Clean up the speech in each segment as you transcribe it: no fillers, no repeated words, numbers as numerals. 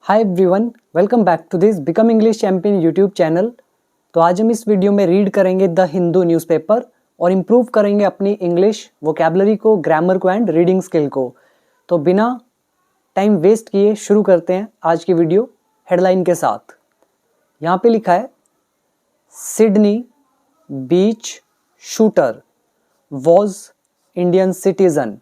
Hi everyone, welcome back to this become English champion YouTube channel. तो आज हम इस वीडियो में रीड करेंगे द हिंदू न्यूज़पेपर और इम्प्रूव करेंगे अपनी इंग्लिश वोकैबुलरी को, ग्रामर को एंड रीडिंग स्किल को। तो बिना टाइम वेस्ट किए शुरू करते हैं आज की वीडियो हेडलाइन के साथ। यहाँ पे लिखा है Sydney beach shooter was Indian citizen.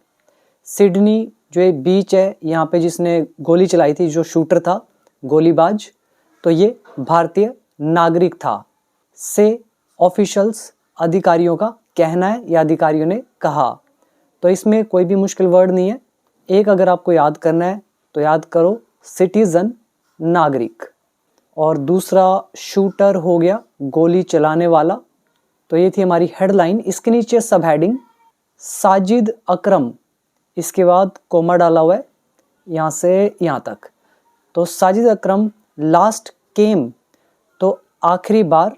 Sydney जो ये बीच है यहाँ पे जिसने गोली चलाई थी, जो शूटर था, गोलीबाज, तो ये भारतीय नागरिक था। से ऑफिशियल्स, अधिकारियों का कहना है या अधिकारियों ने कहा। तो इसमें कोई भी मुश्किल वर्ड नहीं है। एक अगर आपको याद करना है तो याद करो सिटीजन, नागरिक, और दूसरा शूटर हो गया गोली चलाने वाला। तो ये थी हमारी हेडलाइन। इसके नीचे सब हेडिंग साजिद अकरम, इसके बाद कोमा डाला हुआ है यहाँ से यहाँ तक। तो साजिद अकरम लास्ट केम, तो आखिरी बार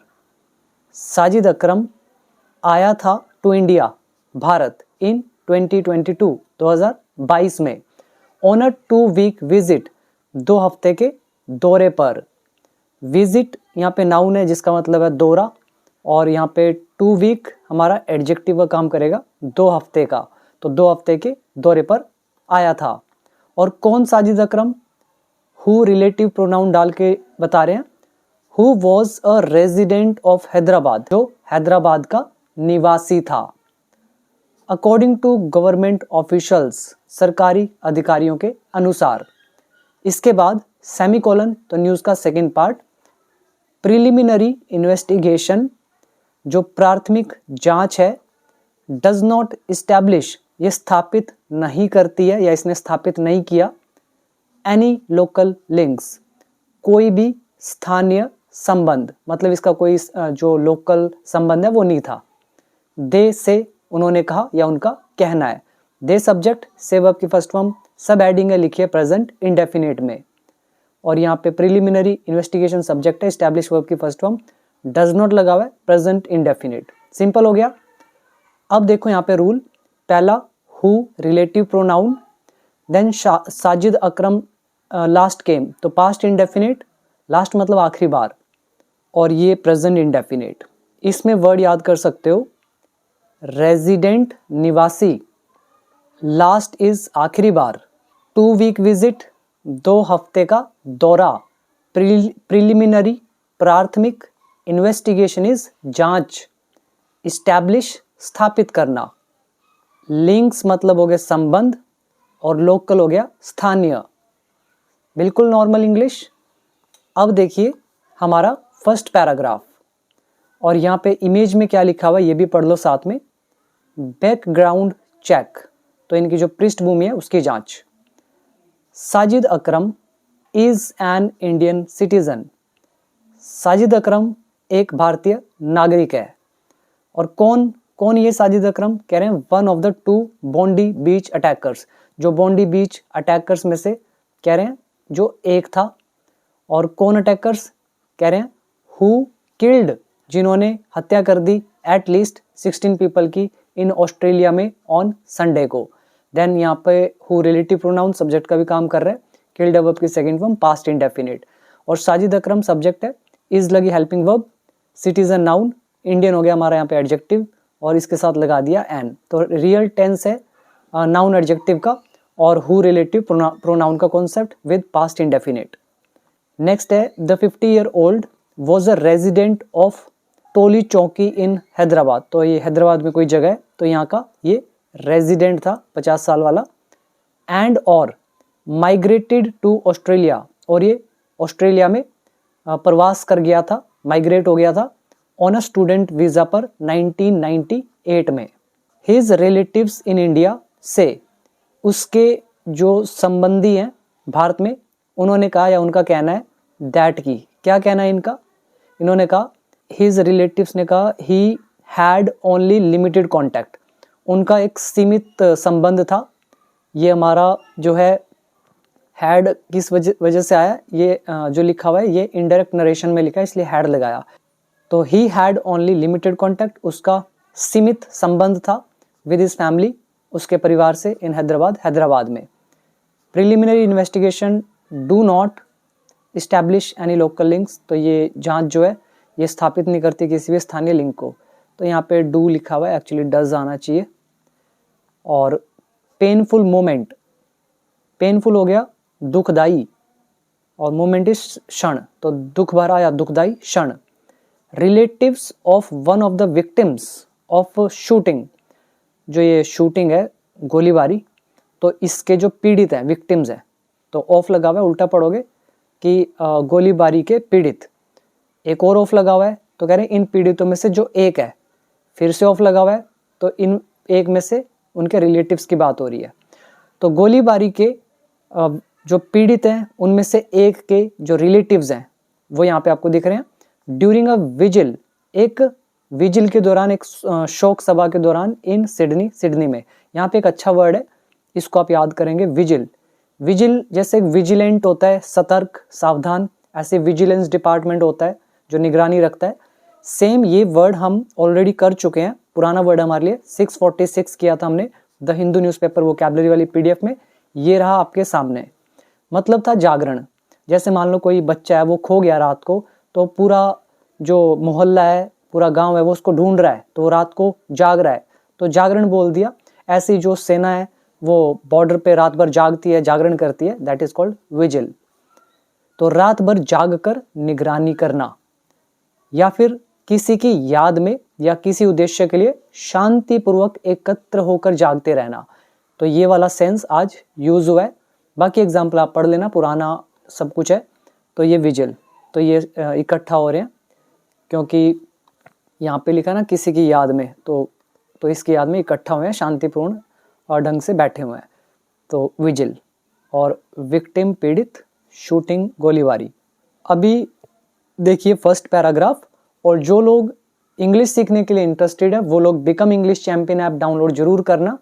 साजिद अकरम आया था टू इंडिया, भारत, इन 2022 में ऑन अ 2 वीक विजिट, 2 हफ्ते के दौरे पर। विजिट यहाँ पे नाउन है जिसका मतलब है दौरा, और यहाँ पे 2 वीक हमारा एडजेक्टिव का काम करेगा, 2 हफ्ते का। तो 2 हफ्ते के दौरे पर आया था। और कौन साजिद अकरम, हु रिलेटिव प्रोनाउन डाल के बता रहे हैं। Who was a resident of Hyderabad, जो हैदराबाद का निवासी था। अकॉर्डिंग टू गवर्नमेंट ऑफिशियल्स, सरकारी अधिकारियों के अनुसार। इसके बाद सेमीकोलन, तो न्यूज़ का सेकंड पार्ट। प्रिलिमिनरी इन्वेस्टिगेशन, जो प्राथमिक जांच है, डज नॉट इस्टेब्लिश, ये स्थापित नहीं करती है या इसने स्थापित नहीं किया, एनी लोकल लिंक्स, कोई भी स्थानीय संबंध, मतलब इसका कोई जो लोकल संबंध है वो नहीं था। दे से उन्होंने कहा या उनका कहना है। दे सब्जेक्ट, से वर्ब की फर्स्ट फॉर्म, सब एडिंग है, लिखिए प्रेजेंट इंडेफिनिट में। और यहाँ पे प्रिलिमिनरी इन्वेस्टिगेशन सब्जेक्ट है, एस्टैब्लिश वर्ब की फर्स्ट फॉर्म, डज नॉट लगा हुआ है, प्रेजेंट इंडेफिनिट। सिंपल हो गया। अब देखो यहाँ पे रूल, पहला who relative pronoun, then Sajid Akram last came, तो पास्ट इंडेफिनिट, लास्ट मतलब आखिरी बार, और ये प्रेजेंट इंडेफिनिट। इसमें वर्ड याद कर सकते हो, रेजिडेंट निवासी, लास्ट इज आखिरी बार, 2 वीक विजिट 2 हफ्ते का दौरा, प्रिलिमिनरी प्राथमिक, इन्वेस्टिगेशन इज जांच, इस्टेब्लिश स्थापित करना, लिंक्स मतलब हो गया संबंध, और लोकल हो गया स्थानीय। बिल्कुल नॉर्मल इंग्लिश। अब देखिए हमारा फर्स्ट पैराग्राफ, और यहाँ पे इमेज में क्या लिखा हुआ है ये भी पढ़ लो साथ में। बैकग्राउंड चेक, तो इनकी जो पृष्ठभूमि है उसकी जांच। Sajid Akram is an Indian citizen, Sajid Akram एक भारतीय नागरिक है। और कौन कौन ये साजिद अकरम, कह रहे हैं one of the 2 बोंडी beach attackers, जो बोंडी बीच अटैकर्स में से कह रहे हैं जो एक था। और कौन अटैकर्स, कह रहे हैं हु किल्ड, जिन्होंने हत्या कर दी एट लीस्ट 16 पीपल की इन ऑस्ट्रेलिया में ऑन संडे को। देन यहाँ पे हु रिलेटिव प्रोनाउन सब्जेक्ट का भी काम कर रहा है, किल्ड वर्ब की सेकंड फॉर्म पास्ट इंडेफिनिट, और साजिद अकरम सब्जेक्ट है, इज लगी helping verb, citizen noun, Indian हो गया हमारा यहाँ पे एडजेक्टिव, और इसके साथ लगा दिया एन। तो रियल टेंस है नाउन एडजेक्टिव का, और हु रिलेटिव प्रोनाउन का concept with past indefinite. Next है the 50-year-old was a resident of Toli Chowki in Hyderabad, तो ये हैदराबाद में कोई जगह है, तो यहाँ का ये रेजिडेंट था 50 साल वाला। एंड और माइग्रेटेड टू ऑस्ट्रेलिया, और ये ऑस्ट्रेलिया में प्रवास कर गया था, माइग्रेट हो गया था ऑन अ स्टूडेंट वीजा पर 1998 में। हिज रिलेटिव्स इन इंडिया से, उसके जो संबंधी हैं भारत में, उन्होंने कहा या उनका कहना है दैट की, क्या कहना है इनका, इन्होंने कहा, हिज रिलेटिव्स ने कहा he had only limited contact, उनका एक सीमित संबंध था। ये हमारा जो है हैड किस वजह से आया, ये जो लिखा हुआ है ये इनडायरेक्ट नरेशन में लिखा है इसलिए हैड लगाया। तो he had only limited contact, उसका सीमित संबंध था विद हिज फैमिली, उसके परिवार से, इन हैदराबाद, हैदराबाद में। Preliminary investigation do not establish any local links, तो ये जांच जो है ये स्थापित नहीं करती किसी भी स्थानीय लिंक को, तो यहाँ पे डू लिखा हुआ है, एक्चुअली डज आना चाहिए। और पेनफुल मोमेंट, पेनफुल हो गया दुखदाई और मोमेंट इज क्षण, तो दुख भरा या दुखदाई क्षण। Relatives of one of the victims of shooting, जो ये शूटिंग है गोलीबारी, तो इसके जो पीड़ित हैं विक्टिम्स हैं, तो ऑफ लगा हुआ है, उल्टा पढ़ोगे कि गोलीबारी के पीड़ित। एक और ऑफ लगा हुआ है, तो कह रहे हैं इन पीड़ितों में से जो एक है, फिर से ऑफ लगा हुआ है, तो इन एक में से उनके रिलेटिव्स की बात हो रही है। तो गोलीबारी के जो पीड़ित हैं उनमें से एक के जो रिलेटिव्स हैं वो यहाँ पे आपको दिख रहे हैं। ड्यूरिंग अ विजिल, एक विजिल के दौरान, एक शोक सभा के दौरान इन सिडनी, सिडनी में, यहाँ पे एक अच्छा वर्ड है, इसको आप याद करेंगे, विजिल। विजिल जैसे विजिलेंट होता है सतर्क सावधान, ऐसे विजिलेंस डिपार्टमेंट होता है जो निगरानी रखता है। सेम ये वर्ड हम ऑलरेडी कर चुके हैं, पुराना वर्ड हमारे लिए 646 किया था हमने द हिंदू न्यूज़पेपर वोकैबुलरी वाली पीडीएफ में, ये रहा आपके सामने। मतलब था जागरण। जैसे मान लो कोई बच्चा है वो खो गया रात को, तो पूरा जो मोहल्ला है, पूरा गांव है, वो उसको ढूंढ रहा है, तो वो रात को जाग रहा है, तो जागरण बोल दिया। ऐसी जो सेना है वो बॉर्डर पे रात भर जागती है, जागरण करती है, दैट इज कॉल्ड विजिल। तो रात भर जाग कर निगरानी करना, या फिर किसी की याद में या किसी उद्देश्य के लिए शांतिपूर्वक एकत्र होकर जागते रहना, तो ये वाला सेंस आज यूज हुआ है। बाकी एग्जाम्पल आप पढ़ लेना, पुराना सब कुछ है। तो ये विजिल, तो ये इकट्ठा हो रहे हैं, क्योंकि यहाँ पे लिखा ना किसी की याद में, तो इसकी याद में इकट्ठा हुए हैं, शांतिपूर्ण और ढंग से बैठे हुए हैं, तो विजिल। और विक्टिम पीड़ित, शूटिंग गोलीबारी। अभी देखिए फर्स्ट पैराग्राफ, और जो लोग इंग्लिश सीखने के लिए इंटरेस्टेड है वो लोग become English champion app download जरूर करना,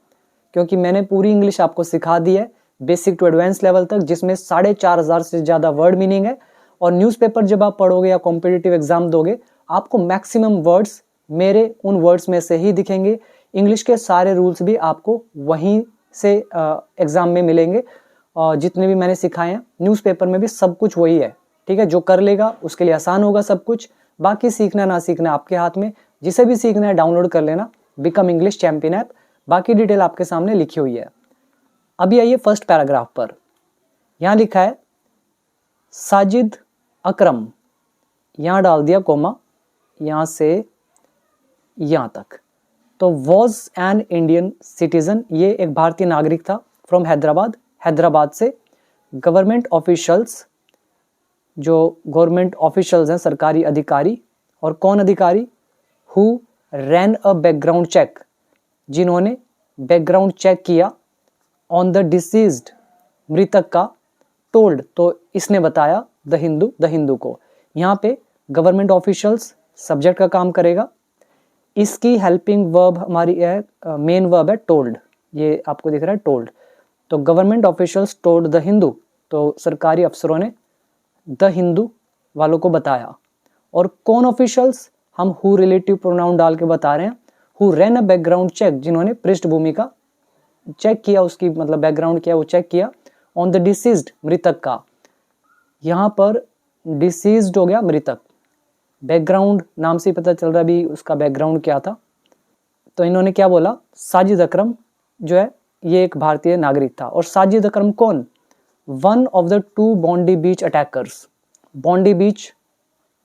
क्योंकि मैंने पूरी इंग्लिश आपको सिखा दी है बेसिक टू एडवांस लेवल तक, जिसमें 4500 से ज़्यादा वर्ड मीनिंग है। और न्यूज़पेपर जब आप पढ़ोगे या कॉम्पिटिटिव एग्जाम दोगे, आपको मैक्सिमम वर्ड्स मेरे उन वर्ड्स में से ही दिखेंगे। इंग्लिश के सारे रूल्स भी आपको वहीं से एग्जाम में मिलेंगे, जितने भी मैंने सिखाए हैं न्यूज़पेपर में भी सब कुछ वही है, ठीक है। जो कर लेगा उसके लिए आसान होगा सब कुछ, बाकी सीखना ना सीखना आपके हाथ में। जिसे भी सीखना है डाउनलोड कर लेना बिकम इंग्लिश चैंपियन ऐप, बाकी डिटेल आपके सामने लिखी हुई है। अभी आइए फर्स्ट पैराग्राफ पर, यहां लिखा है साजिद अकरम, यहां डाल दिया कोमा, यहां से यहां तक, तो वॉज एन इंडियन सिटीजन, ये एक भारतीय नागरिक था, फ्रॉम हैदराबाद, हैदराबाद से। गवर्नमेंट ऑफिशियल्स, जो गवर्नमेंट ऑफिशियल्स हैं सरकारी अधिकारी, और कौन अधिकारी, who ran a background check, जिन्होंने बैकग्राउंड चेक किया, ऑन द डिसीज्ड, मृतक का, टोल्ड, तो इसने बताया, द हिंदू को। यहाँ पे गवर्नमेंट ऑफिशियल्स सब्जेक्ट का काम करेगा, इसकी हेल्पिंग वर्ब हमारी है, मेन वर्ब है टोल्ड, ये आपको दिख रहा है टोल्ड। तो government officials told the Hindu, तो सरकारी अफसरों ने द हिंदू वालों को बताया। और कौन ऑफिशियल्स, हम हु रिलेटिव प्रोनाउन डाल के बता रहे हैं, who ran a background check, जिन्होंने पृष्ठभूमि का चेक किया, उसकी मतलब बैकग्राउंड किया, वो चेक किया, ऑन द डिसीज्ड, मृतक का। यहाँ पर डिसीज्ड हो गया मृतक, बैकग्राउंड नाम से पता चल रहा है भी उसका बैकग्राउंड क्या था। तो इन्होंने क्या बोला, साजिद अकरम जो है ये एक भारतीय नागरिक था। और साजिद अकरम कौन, one of the 2 Bondi beach attackers, Bondi beach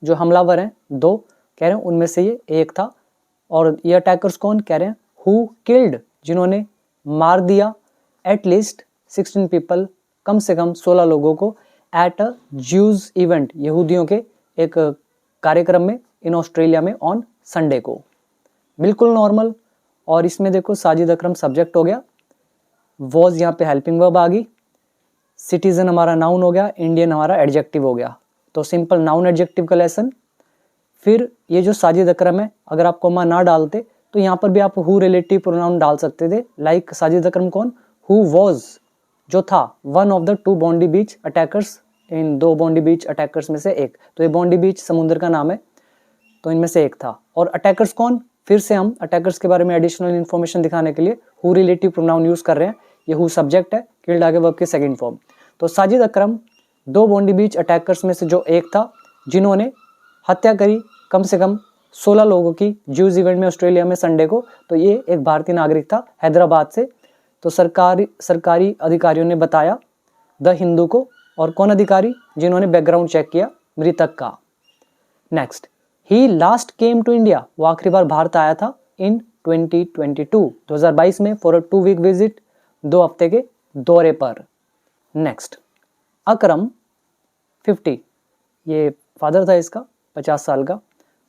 जो हमलावर हैं 2, कह रहे हैं उनमें से ये एक था। और ये अटैकर्स कौन, कह रहे हैं हु किल्ड, जिन्होंने मार दिया, एटलीस्ट 16 पीपल, कम से कम 16 लोगों को, एट अ ज्यूज इवेंट, यहूदियों के एक कार्यक्रम में, इन ऑस्ट्रेलिया में, ऑन संडे को। बिल्कुल नॉर्मल। और इसमें देखो साजिद अकरम सब्जेक्ट हो गया, वॉज यहाँ पे हेल्पिंग वर्ब आ गई, सिटीजन हमारा नाउन हो गया, इंडियन हमारा एडजेक्टिव हो गया। तो सिंपल नाउन एडजेक्टिव का लेसन। फिर ये जो साजिद अकरम है, अगर आप कोमा ना डालते तो यहाँ पर भी आप हु रिलेटिव प्रोनाउन डाल सकते थे, लाइक साजिद अकरम कौन, हु वॉज, जो था, one of the 2 Bondi beach attackers, इन 2 बॉन्डी बीच अटैकर्स में से एक। तो ये बॉन्डी बीच समुद्र का नाम है, तो इनमें से एक था। और अटैकर्स कौन, फिर से हम अटैकर्स के बारे में एडिशनल इन्फॉर्मेशन दिखाने के लिए हु रिलेटिव प्रोनाउन यूज कर रहे हैं। ये हु सब्जेक्ट है, किल्ड आगे वर्ब की सेकंड फॉर्म। तो साजिद अकरम 2 बॉन्डी बीच अटैकर्स में से जो एक था जिन्होंने हत्या करी कम से कम 16 लोगों की ज्यूज इवेंट में ऑस्ट्रेलिया में संडे को, तो ये एक भारतीय नागरिक था हैदराबाद से। तो सरकारी अधिकारियों ने बताया द हिंदू को। और कौन अधिकारी? जिन्होंने बैकग्राउंड चेक किया मृतक का। Next, he last came to India, वो आखिरी बार भारत आया था इन 2022 में फॉर अ 2 वीक विजिट, 2 हफ्ते के दौरे पर। नेक्स्ट, अकरम 50, ये फादर था इसका, 50 साल का,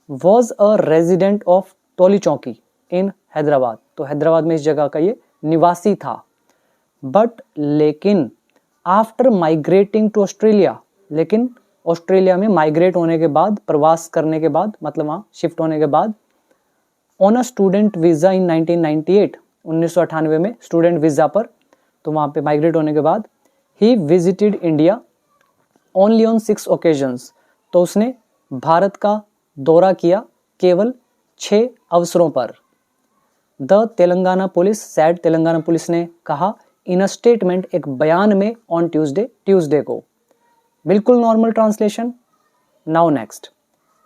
was a resident of Toli Chowki in Hyderabad, तो हैदराबाद में इस जगह का ये निवासी था। बट लेकिन आफ्टर माइग्रेटिंग टू ऑस्ट्रेलिया, लेकिन ऑस्ट्रेलिया में माइग्रेट होने के बाद, प्रवास करने के बाद, मतलब वहाँ शिफ्ट होने के बाद, ऑन अ स्टूडेंट वीज़ा इन 1998, 1998 में स्टूडेंट वीज़ा पर, तो वहाँ पे माइग्रेट होने के बाद he visited India only on 6 occasions, तो उसने भारत का दौरा किया केवल 6 अवसरों पर। The Telangana police sad, Telangana police ने कहा इन अ स्टेटमेंट, एक बयान में, ऑन ट्यूसडे को। बिल्कुल normal translation. Now next,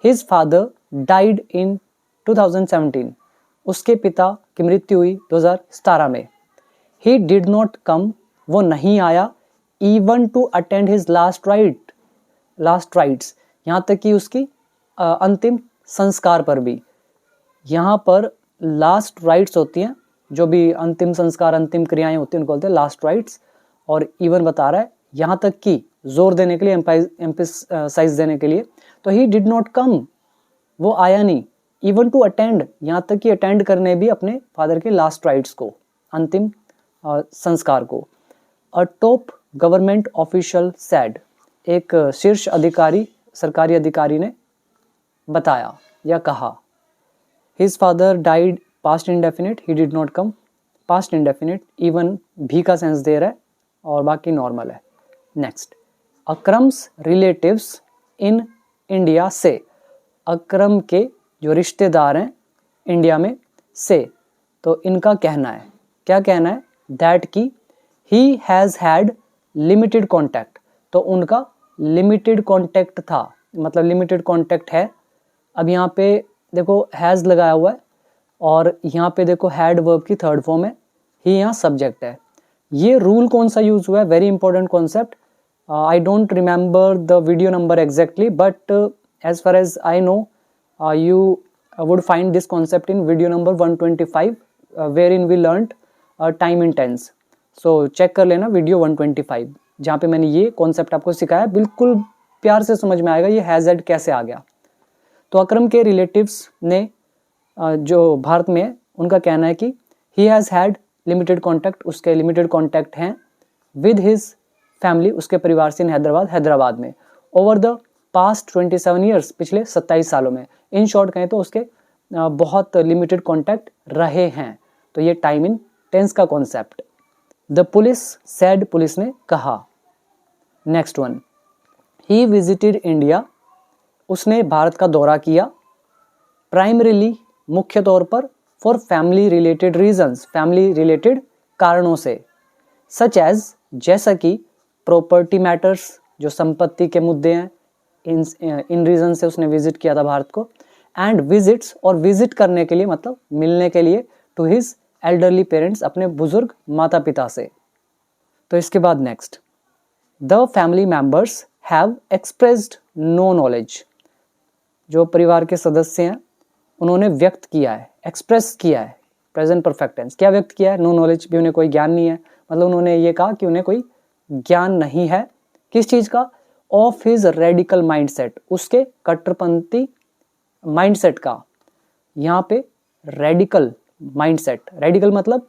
his father died in 2017, उसके पिता की मृत्यु हुई 2017 में। ही डिड नॉट कम, वो नहीं आया, even to attend his last rites, यहाँ तक कि उसकी अंतिम संस्कार पर भी। यहाँ पर लास्ट राइट्स होती हैं, जो भी अंतिम संस्कार, अंतिम क्रियाएं होती हैं, उनको बोलते हैं लास्ट राइट्स। और इवन बता रहा है यहाँ तक कि, जोर देने के लिए, एम्फसाइज देने के लिए। तो ही डिड नॉट कम, वो आया नहीं, इवन टू अटेंड, यहाँ तक कि अटेंड करने भी अपने फादर के लास्ट राइट्स को, अंतिम संस्कार को। अ टॉप गवर्नमेंट ऑफिशियल सैड, एक शीर्ष अधिकारी, सरकारी अधिकारी ने बताया या कहा। His father died, past indefinite, he did not come, past indefinite, even भी का सेंस दे रहा है और बाकी नॉर्मल है। नेक्स्ट, अकरम्स रिलेटिव्स इन इंडिया से, अकरम के जो रिश्तेदार हैं इंडिया में से, तो इनका कहना है, क्या कहना है? दैट की he has had limited contact, तो उनका लिमिटेड कॉन्टैक्ट था, मतलब लिमिटेड कॉन्टैक्ट है। अब यहाँ पे देखो हैज़ लगाया हुआ है और यहाँ पे देखो हैड वर्ब की थर्ड फॉर्म है, ही यहाँ सब्जेक्ट है। ये रूल कौन सा यूज हुआ है? Very important concept. I don't remember the video number exactly, but as far as I know you would find this concept in video number 125 wherein we learnt time in tense. So check कर लेना video 125, जहाँ पे मैंने ये concept आपको सिखाया। बिल्कुल प्यार से समझ में आएगा ये हैज़ हैड कैसे आ गया। तो अकरम के रिलेटिव्स ने जो भारत में है, उनका कहना है कि he has had limited contact, उसके लिमिटेड कॉन्टैक्ट हैं विद हिज फैमिली, उसके परिवार से इन हैदराबाद में, ओवर द पास्ट 27 ईयर्स, पिछले 27 सालों में। इन शॉर्ट कहें तो उसके बहुत लिमिटेड कॉन्टैक्ट रहे हैं। तो ये टाइम इन टेंस का concept. The police sad, police ने कहा। Next one, he visited India, उसने भारत का दौरा किया। प्राइमरीली, मुख्य तौर पर, for family related reasons, family related कारणों से, सच एज, जैसा कि प्रॉपर्टी मैटर्स, जो संपत्ति के मुद्दे हैं, इन रीजन से उसने विजिट किया था भारत को। एंड विजिट्स, और विजिट करने के लिए मतलब मिलने के लिए, टू हिज एल्डरली पेरेंट्स, अपने बुजुर्ग माता पिता से। तो इसके बाद next, the family members have expressed no knowledge, जो परिवार के सदस्य हैं उन्होंने व्यक्त किया है, एक्सप्रेस किया है, प्रेजेंट परफेक्ट टेंस। क्या व्यक्त किया है? नो नॉलेज, भी उन्हें कोई ज्ञान नहीं है, मतलब उन्होंने ये कहा कि उन्हें कोई ज्ञान नहीं है। किस चीज़ का? ऑफ हिज रेडिकल माइंडसेट, उसके कट्टरपंथी माइंडसेट का। यहाँ पे रेडिकल माइंडसेट, रेडिकल मतलब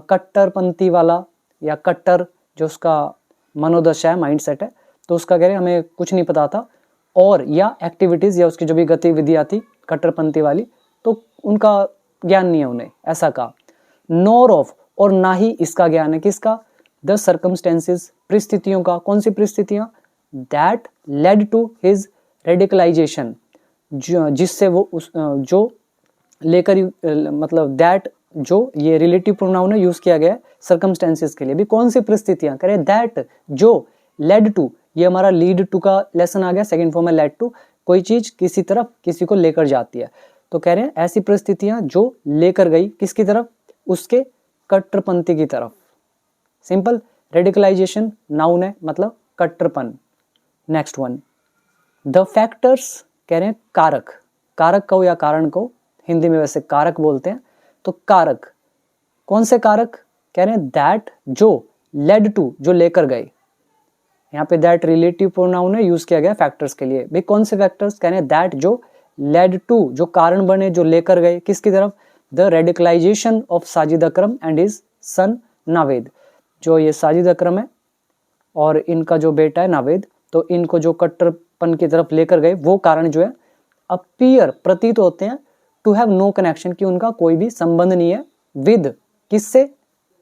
कट्टरपंथी वाला या कट्टर, जो उसका मनोदशा है, माइंडसेट है, तो उसका कह रहे हमें कुछ नहीं पता था। और या एक्टिविटीज़, या उसकी जो भी गतिविधियाँ थी कट्टरपंथी वाली, तो उनका ज्ञान नहीं है उन्हें, ऐसा कहा। नोर ऑफ, और ना ही इसका ज्ञान है, किसका? द सर्कमस्टेंसेस, परिस्थितियों का। कौन सी परिस्थितियाँ? That led to his radicalization, जिससे वो जो लेकर, मतलब दैट, जो ये रिलेटिव प्रोनाउन है यूज किया गया है सर्कमस्टेंसेस के लिए भी। कौन सी परिस्थितियां? करें दैट, जो, लेड टू, ये हमारा लीड टू का लेसन आ गया, सेकंड फॉर्म है लेड टू, कोई चीज किसी तरफ किसी को लेकर जाती है। तो कह रहे हैं ऐसी परिस्थितियां जो लेकर गई किसकी तरफ, उसके कट्टरपंथी की तरफ। सिंपल, रेडिकलाइजेशन नाउन है, मतलब कट्टरपन। नेक्स्ट वन, द फैक्टर्स, कह रहे हैं कारक, कारक कहो या कारण कहो, हिंदी में वैसे कारक बोलते हैं। तो कारक, कौन से कारक, कह रहे हैं दैट, जो, लेड टू, जो लेकर गए। यहाँ पे दैट रिलेटिव प्रोनाउन है, यूज किया गया फैक्टर्स के लिए। भाई कौन से फैक्टर्स, कह रहे हैं दैट, जो, लेड टू, जो कारण बने, जो लेकर गए किसकी तरफ, the radicalization of Sajid Akram and his son Naveed. जो ये साजिद अकरम है और इनका जो बेटा है नावेद, तो इनको जो कट्टरपन की तरफ लेकर गए वो कारण जो है अपीयर, प्रतीत होते हैं, टू हैव नो कनेक्शन, की उनका कोई भी संबंध नहीं है, विद, किससे,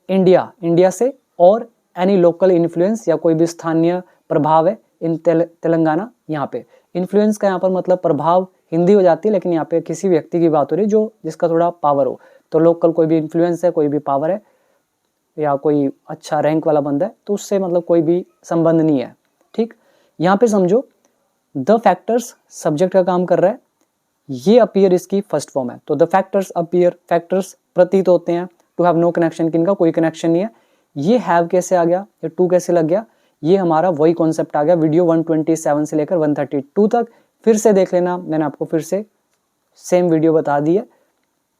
इंडिया, इंडिया से, और एनी लोकल इन्फ्लुएंस, या कोई भी स्थानीय प्रभाव है इन तेलंगाना। यहाँ पे इन्फ्लुएंस का यहाँ पर मतलब प्रभाव हिंदी हो जाती है, लेकिन यहाँ पे किसी व्यक्ति की बात हो रही है जो जिसका थोड़ा पावर हो। तो लोकल कोई भी इन्फ्लुएंस है, कोई भी पावर है, या कोई अच्छा रैंक वाला बंदा है, तो उससे मतलब कोई भी संबंध नहीं है। ठीक, यहाँ पे समझो द फैक्टर्स सब्जेक्ट का काम कर रहा है, ये अपीयर इसकी फर्स्ट फॉर्म है। तो द फैक्टर्स अपीयर, फैक्टर्स प्रतीत होते हैं, टू हैव नो कनेक्शन, किनका कोई कनेक्शन नहीं है। ये हैव कैसे आ गया, ये टू कैसे लग गया, ये हमारा वही कॉन्सेप्ट आ गया वीडियो 127 से लेकर 132 तक। फिर से देख लेना, मैंने आपको फिर से सेम वीडियो बता दी है,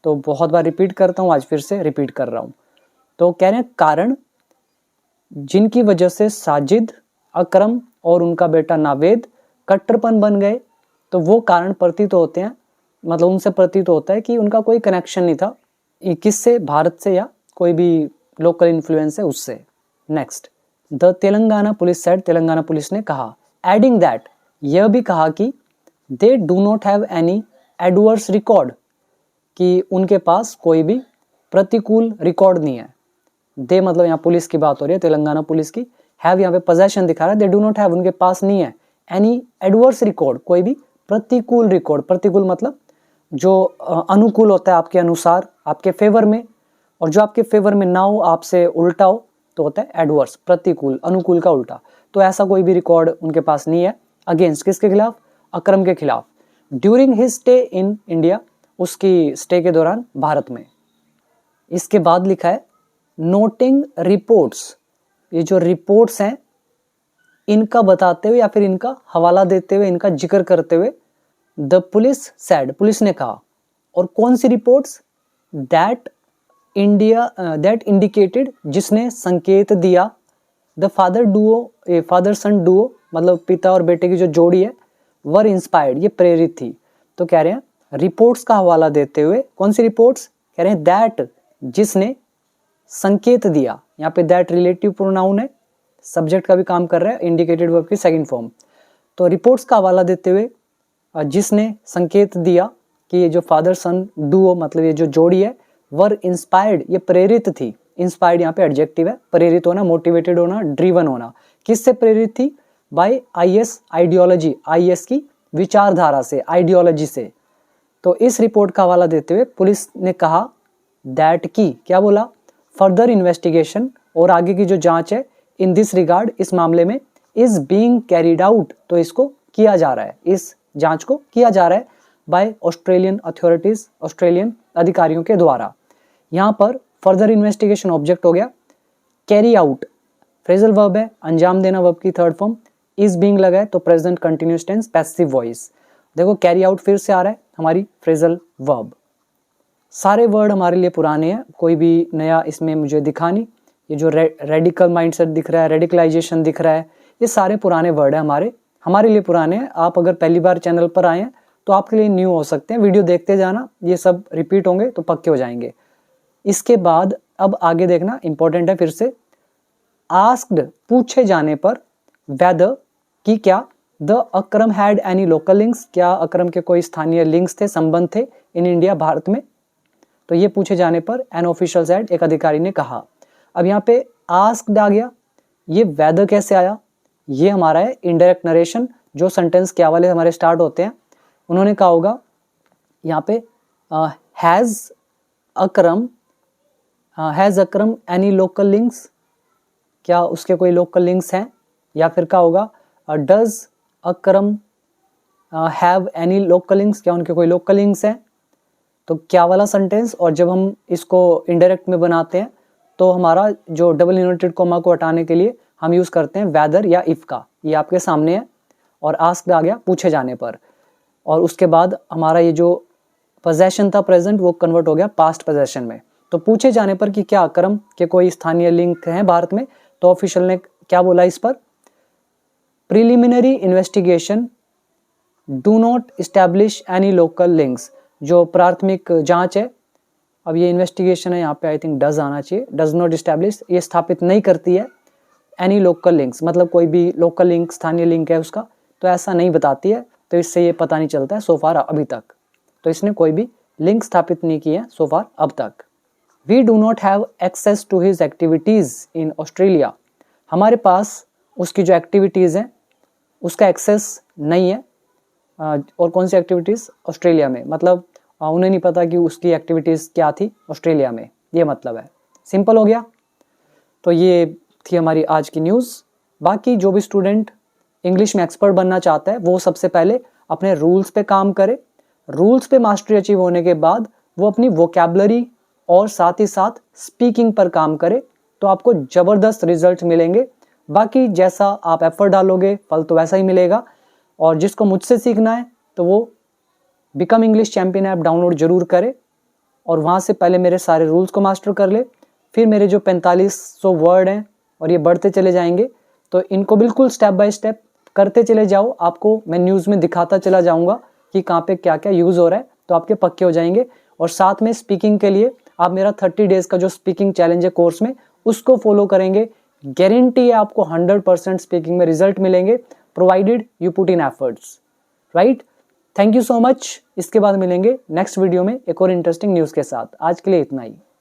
तो बहुत बार रिपीट करता हूँ, आज फिर से रिपीट कर रहा हूँ। तो कह रहे हैं कारण जिनकी वजह से साजिद अकरम और उनका बेटा नावेद कट्टरपन बन गए, तो वो कारण प्रतीत होते हैं, मतलब उनसे प्रतीत होता है कि उनका कोई कनेक्शन नहीं था, किससे, भारत से या कोई भी लोकल इन्फ्लुएंस है उससे। Next, the Telangana police said, Telangana police ने कहा, एडिंग दैट, यह भी कहा कि they do not have any adverse record, कि उनके पास कोई भी प्रतिकूल रिकॉर्ड नहीं है। दे मतलब यहाँ पुलिस की बात हो रही है, तेलंगाना पुलिस की। हैव यहाँ पे पोजेशन दिखा रहा है, दे डू नॉट हैव, उनके पास नहीं है, एनी एडवर्स रिकॉर्ड, कोई भी प्रतिकूल रिकॉर्ड। प्रतिकूल मतलब जो अनुकूल होता है आपके अनुसार, आपके फेवर में, और जो आपके फेवर में ना हो, आपसे उल्टा हो, तो होता है एडवर्स, प्रतिकूल, अनुकूल का उल्टा। तो ऐसा कोई भी रिकॉर्ड उनके पास नहीं है। अगेंस्ट, किसके खिलाफ, अकरम के खिलाफ। During his stay in India, उसकी स्टे के दौरान भारत में। इसके बाद लिखा है नोटिंग रिपोर्ट्स, ये जो रिपोर्ट्स हैं इनका बताते हुए या फिर इनका हवाला देते हुए, इनका जिक्र करते हुए, द पुलिस सैड, पुलिस ने कहा। और कौन सी reports, that India, that indicated, जिसने संकेत दिया, the father duo, father son duo मतलब पिता और बेटे की जो जोड़ी है, वर इंस्पायर्ड, ये प्रेरित थी। तो कह रहे हैं रिपोर्ट्स का हवाला देते हुए, कौन सी रिपोर्ट्स, कह रहे हैं दैट, जिसने संकेत दिया। यहाँ पे दैट रिलेटिव प्रोनाउन है, सब्जेक्ट का भी काम कर रहा है, इंडिकेटेड वर्ब की सेकंड फॉर्म। तो रिपोर्ट्स का हवाला देते हुए जिसने संकेत दिया कि ये जो फादर सन डुओ मतलब ये जो जोड़ी है, वर इंस्पायर्ड, ये प्रेरित थी। इंस्पायर्ड यहाँ पे एडजेक्टिव है, प्रेरित होना, मोटिवेटेड होना, ड्रीवन होना। किससे प्रेरित थी, बाय आईएस आइडियोलॉजी, आईएस की विचारधारा से, आइडियोलॉजी से। तो इस रिपोर्ट का हवाला देते हुए पुलिस ने कहा दैट की, क्या बोला, फर्दर इन्वेस्टिगेशन, और आगे की जो जांच है, इन दिस रिगार्ड, इस मामले में, इज बीइंग कैरिड आउट, तो इसको किया जा रहा है, इस जांच को किया जा रहा है बाय ऑस्ट्रेलियन अथॉरिटीज, ऑस्ट्रेलियन अधिकारियों के द्वारा। यहाँ पर फर्दर इन्वेस्टिगेशन ऑब्जेक्ट हो गया, कैरी आउट फ्रेजल वर्ब है, अंजाम देना वर्ब की थर्ड फॉर्म, इज बीइंग लगा है तो present continuous tense passive voice. देखो कैरी आउट फिर से आ रहा है, हमारी फ्रेजल वर्ब। सारे वर्ड हमारे लिए पुराने हैं, कोई भी नया इसमें मुझे दिखा नहीं। ये जो रेडिकल माइंडसेट दिख रहा है, रेडिकलाइजेशन दिख रहा है, ये सारे पुराने वर्ड है, हमारे लिए पुराने हैं। आप अगर पहली बार चैनल पर आए हैं तो आपके लिए न्यू हो सकते हैं, वीडियो देखते जाना, ये सब रिपीट होंगे तो पक्के हो जाएंगे। इसके बाद अब आगे देखना इंपॉर्टेंट है, फिर से आस्क्ड, पूछे जाने पर, वेदर की, क्या, the Akram had any local links, क्या अकरम के कोई स्थानीय लिंक्स थे, संबंध थे इन इंडिया, भारत में। तो ये पूछे जाने पर एन ऑफिशियल सेड, एक अधिकारी ने कहा। अब यहाँ पे आस्क्ड आ गया, ये वेदर कैसे आया, ये हमारा है इनडायरेक्ट नरेशन, जो सेंटेंस क्या वाले हमारे स्टार्ट होते हैं। उन्होंने कहा होगा यहाँ पे has Akram any local links, क्या उसके कोई लोकल लिंक्स हैं, या फिर क्या होगा does Akram have any local links, क्या उनके कोई लोकल लिंक्स हैं? तो क्या वाला सेंटेंस, और जब हम इसको इनडायरेक्ट में बनाते हैं तो हमारा जो डबल इन्वर्टेड कॉमा को हटाने के लिए हम यूज़ करते हैं वेदर या इफ़ का। ये आपके सामने है, और आस्क्ड आ गया पूछे जाने पर, और उसके बाद हमारा ये जो पोजेशन था प्रेजेंट वो कन्वर्ट हो गया पास्ट पोजेशन में। तो पूछे जाने पर कि क्या अकरम के कोई स्थानीय लिंक हैं भारत में, तो ऑफिशियल ने क्या बोला इस पर? Preliminary investigation do not establish any local links. जो प्राथमिक जांच है, अब ये इन्वेस्टिगेशन है, यहाँ पे आई थिंक डज आना चाहिए, डज नॉट इस्टेब्लिश, ये स्थापित नहीं करती है एनी लोकल लिंक्स, मतलब कोई भी लोकल लिंक स्थानीय लिंक है उसका, तो ऐसा नहीं बताती है। तो इससे ये पता नहीं चलता है सो फार अभी तक, तो इसने कोई भी लिंक स्थापित नहीं किया है सो फार अब तक। We do not have access to his activities in Australia. हमारे पास उसकी जो एक्टिविटीज़ हैं उसका एक्सेस नहीं है। और कौन सी एक्टिविटीज़? ऑस्ट्रेलिया में, मतलब उन्हें नहीं पता कि उसकी एक्टिविटीज़ क्या थी ऑस्ट्रेलिया में, ये मतलब है। सिंपल हो गया। तो ये थी हमारी आज की न्यूज़। बाकी जो भी स्टूडेंट इंग्लिश में एक्सपर्ट बनना चाहता है वो सबसे पहले अपने रूल्स पे काम करे। रूल्स पे मास्टरी अचीव होने के बाद वो अपनी वोकैबुलरी और साथ ही साथ स्पीकिंग पर काम करे, तो आपको ज़बरदस्त रिजल्ट मिलेंगे। बाकी जैसा आप एफर्ट डालोगे फल तो वैसा ही मिलेगा। और जिसको मुझसे सीखना है तो वो become English champion app download जरूर करे, और वहाँ से पहले मेरे सारे रूल्स को मास्टर कर ले। फिर मेरे जो 4500 वर्ड हैं और ये बढ़ते चले जाएंगे, तो इनको बिल्कुल स्टेप बाय स्टेप करते चले जाओ। आपको मैं न्यूज़ में दिखाता चला जाऊँगा कि कहाँ पे क्या क्या यूज़ हो रहा है, तो आपके पक्के हो जाएंगे। और साथ में स्पीकिंग के लिए आप मेरा 30 डेज़ का जो स्पीकिंग चैलेंज है कोर्स में, उसको फॉलो करेंगे। गारंटी है आपको 100% स्पीकिंग में रिजल्ट मिलेंगे, provided you put in efforts, right. Thank you so much. इसके बाद मिलेंगे नेक्स्ट वीडियो में एक और इंटरेस्टिंग न्यूज़ के साथ। आज के लिए इतना ही।